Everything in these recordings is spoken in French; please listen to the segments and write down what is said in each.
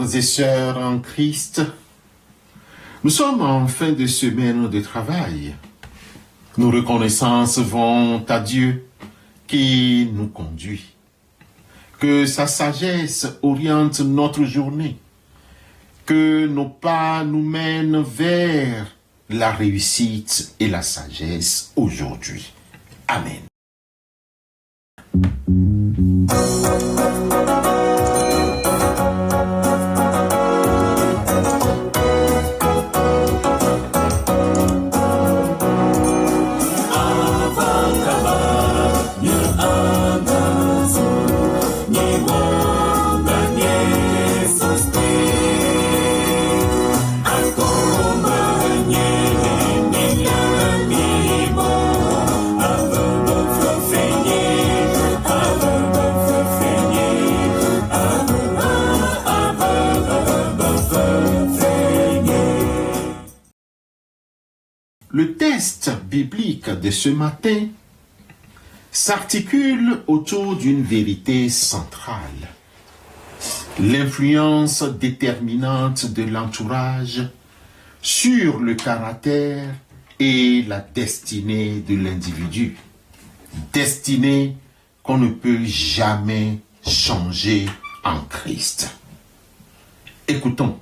Frères et sœurs en Christ, nous sommes en fin de semaine de travail. Nos reconnaissances vont à Dieu qui nous conduit. Que sa sagesse oriente notre journée. Que nos pas nous mènent vers la réussite et la sagesse aujourd'hui. Amen. Le texte biblique de ce matin s'articule autour d'une vérité centrale. L'influence déterminante de l'entourage sur le caractère et la destinée de l'individu. Destinée qu'on ne peut jamais changer en Christ. Écoutons.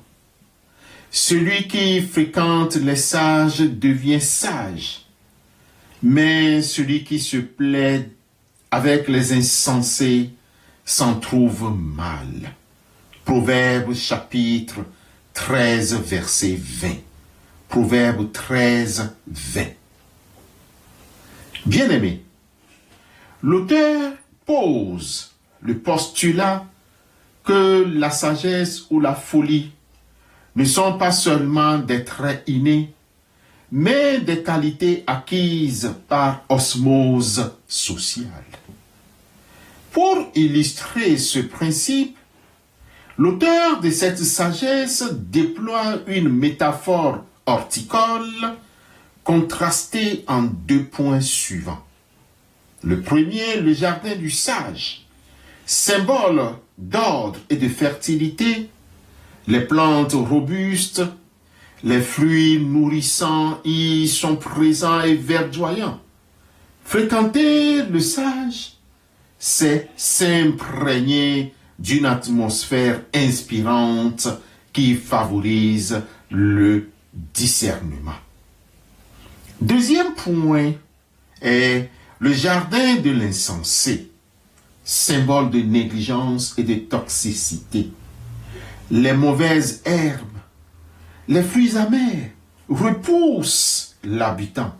Celui qui fréquente les sages devient sage, mais celui qui se plaît avec les insensés s'en trouve mal. Proverbe chapitre 13, verset 20. Proverbe 13, 20. Bien-aimé, l'auteur pose le postulat que la sagesse ou la folie ne sont pas seulement des traits innés, mais des qualités acquises par osmose sociale. Pour illustrer ce principe, l'auteur de cette sagesse déploie une métaphore horticole contrastée en deux points suivants. Le premier, le jardin du sage, symbole d'ordre et de fertilité. Les plantes robustes, les fruits nourrissants y sont présents et verdoyants. Fréquenter le sage, c'est s'imprégner d'une atmosphère inspirante qui favorise le discernement. Deuxième point est le jardin de l'insensé, symbole de négligence et de toxicité. Les mauvaises herbes, les fruits amers repoussent l'habitant.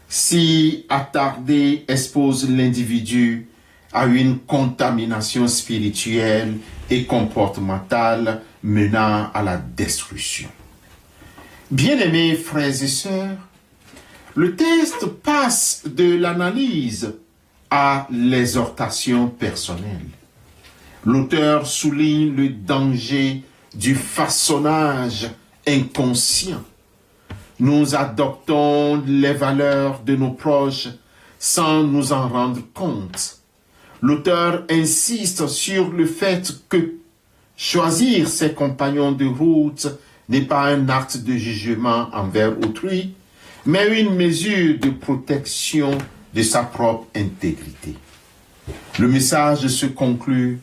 Si attardé expose l'individu à une contamination spirituelle et comportementale menant à la destruction. Bien-aimés frères et sœurs, le texte passe de l'analyse à l'exhortation personnelle. L'auteur souligne le danger du façonnage inconscient. Nous adoptons les valeurs de nos proches sans nous en rendre compte. L'auteur insiste sur le fait que choisir ses compagnons de route n'est pas un acte de jugement envers autrui, mais une mesure de protection de sa propre intégrité. Le message se conclut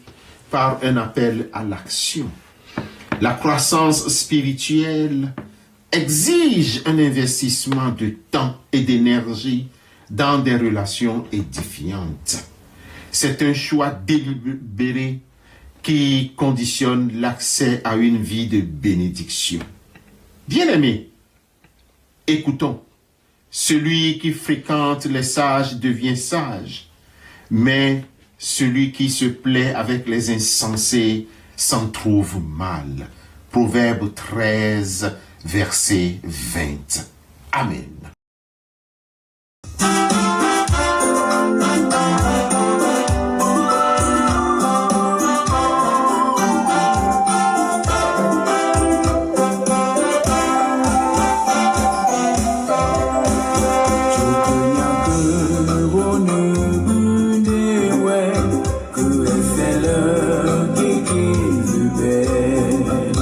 par un appel à l'action. La croissance spirituelle exige un investissement de temps et d'énergie dans des relations édifiantes. C'est un choix délibéré qui conditionne l'accès à une vie de bénédiction. Bien-aimés, écoutons. Celui qui fréquente les sages devient sage, mais celui qui se plaît avec les insensés s'en trouve mal. Proverbe 13, verset 20. Amen. Que est-ce que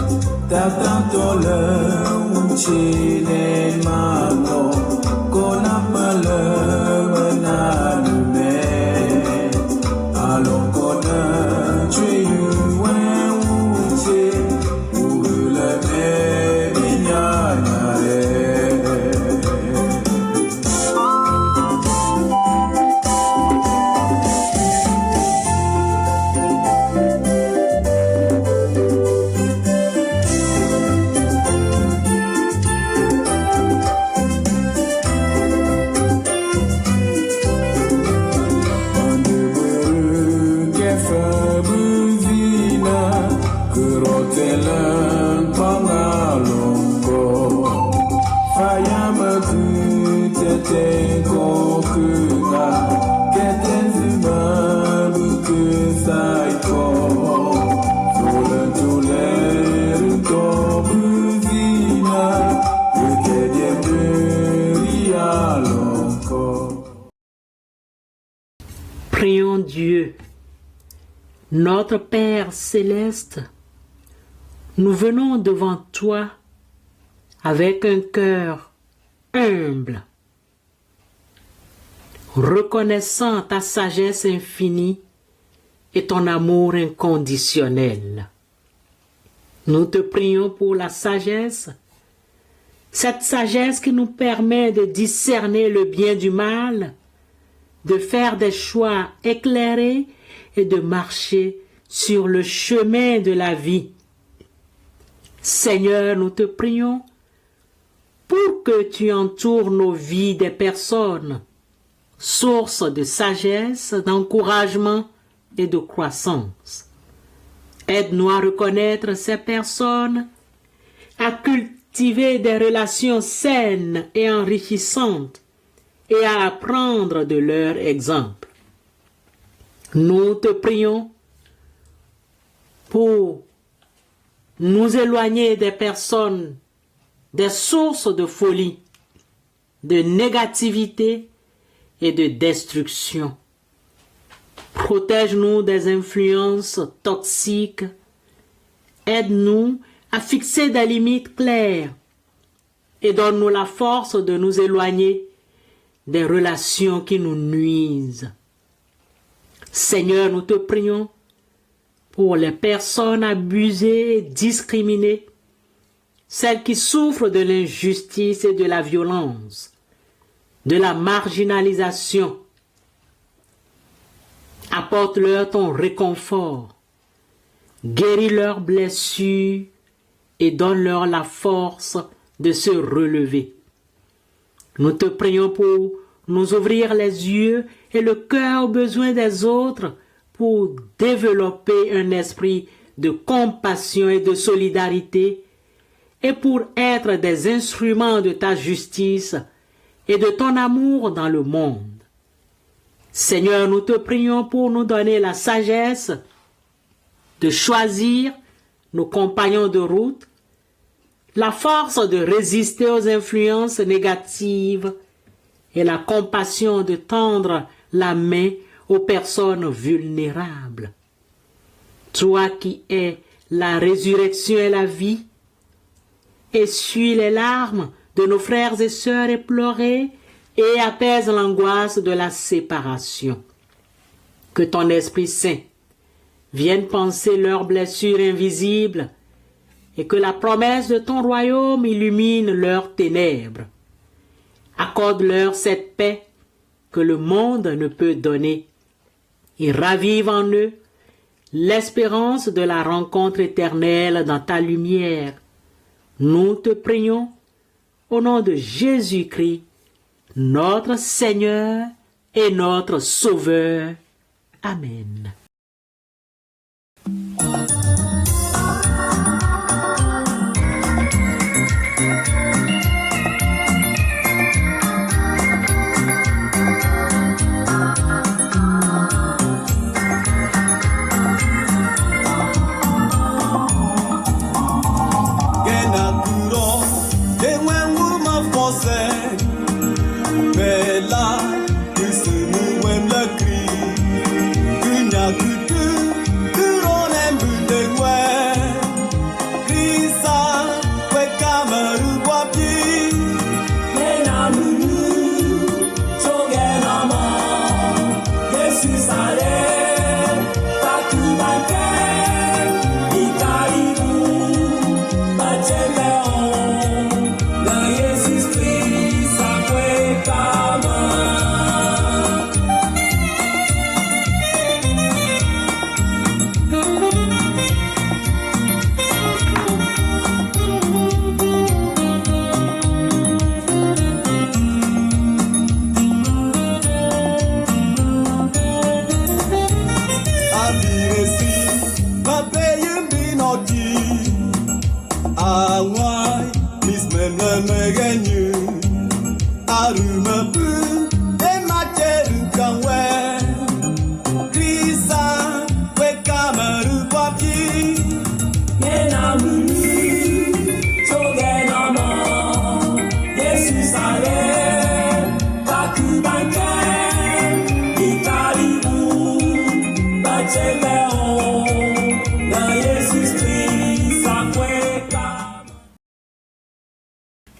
Prions Dieu. Notre Père céleste, nous venons devant toi avec un cœur humble, reconnaissant ta sagesse infinie et ton amour inconditionnel. Nous te prions pour la sagesse, cette sagesse qui nous permet de discerner le bien du mal, de faire des choix éclairés et de marcher sur le chemin de la vie. Seigneur, nous te prions pour que tu entoures nos vies des personnes, source de sagesse, d'encouragement et de croissance. Aide-nous à reconnaître ces personnes, à cultiver des relations saines et enrichissantes et à apprendre de leur exemple. Nous te prions pour nous éloigner des personnes, des sources de folie, de négativité et de destruction. Protège-nous des influences toxiques. Aide-nous à fixer des limites claires et donne-nous la force de nous éloigner des relations qui nous nuisent. Seigneur, nous te prions pour les personnes abusées et discriminées, celles qui souffrent de l'injustice et de la violence, de la marginalisation. Apporte-leur ton réconfort, guéris leurs blessures et donne-leur la force de se relever. Nous te prions pour nous ouvrir les yeux et le cœur aux besoins des autres pour développer un esprit de compassion et de solidarité et pour être des instruments de ta justice et de ton amour dans le monde. Seigneur, nous te prions pour nous donner la sagesse de choisir nos compagnons de route, la force de résister aux influences négatives et la compassion de tendre la main aux personnes vulnérables. Toi qui es la résurrection et la vie, essuie les larmes de nos frères et sœurs éplorés et apaise l'angoisse de la séparation. Que ton Esprit Saint vienne panser leurs blessures invisibles et que la promesse de ton royaume illumine leurs ténèbres. Accorde-leur cette paix que le monde ne peut donner et ravive en eux l'espérance de la rencontre éternelle dans ta lumière. Nous te prions au nom de Jésus-Christ, notre Seigneur et notre Sauveur. Amen. Krisa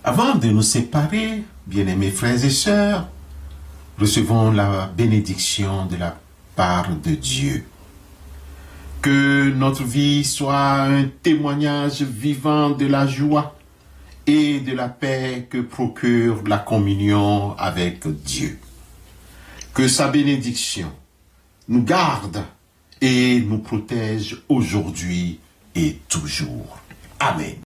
Avant de nous séparer, bien-aimés frères et sœurs, recevons la bénédiction de la part de Dieu. Que notre vie soit un témoignage vivant de la joie et de la paix que procure la communion avec Dieu. Que sa bénédiction nous garde et nous protège aujourd'hui et toujours. Amen.